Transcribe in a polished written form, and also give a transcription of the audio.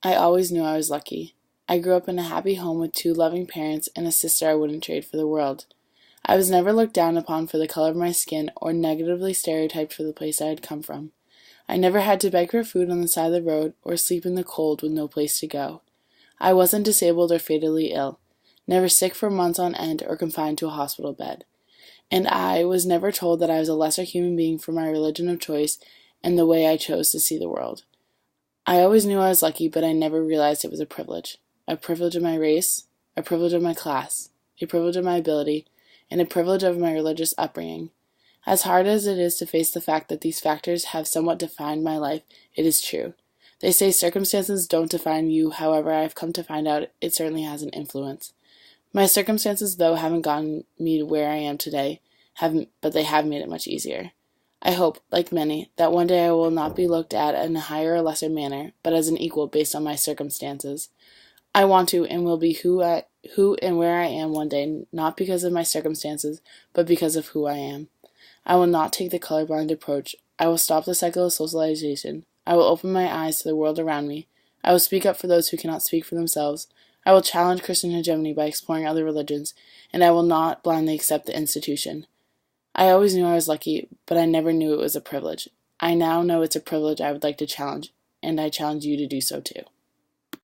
I always knew I was lucky. I grew up in a happy home with two loving parents and a sister I wouldn't trade for the world. I was never looked down upon for the color of my skin or negatively stereotyped for the place I had come from. I never had to beg for food on the side of the road or sleep in the cold with no place to go. I wasn't disabled or fatally ill, never sick for months on end or confined to a hospital bed. And I was never told that I was a lesser human being for my religion of choice and the way I chose to see the world. I always knew I was lucky, but I never realized it was a privilege. A privilege of my race, a privilege of my class, a privilege of my ability, and a privilege of my religious upbringing. As hard as it is to face the fact that these factors have somewhat defined my life, it is true. They say circumstances don't define you, however, I have come to find out it certainly has an influence. My circumstances, though, haven't gotten me to where I am today, but they have made it much easier. I hope, like many, that one day I will not be looked at in a higher or lesser manner, but as an equal based on my circumstances. I want to and will be who and where I am one day, not because of my circumstances, but because of who I am. I will not take the colorblind approach. I will stop the cycle of socialization. I will open my eyes to the world around me. I will speak up for those who cannot speak for themselves. I will challenge Christian hegemony by exploring other religions, and I will not blindly accept the institution. I always knew I was lucky, but I never knew it was a privilege. I now know it's a privilege I would like to challenge, and I challenge you to do so too.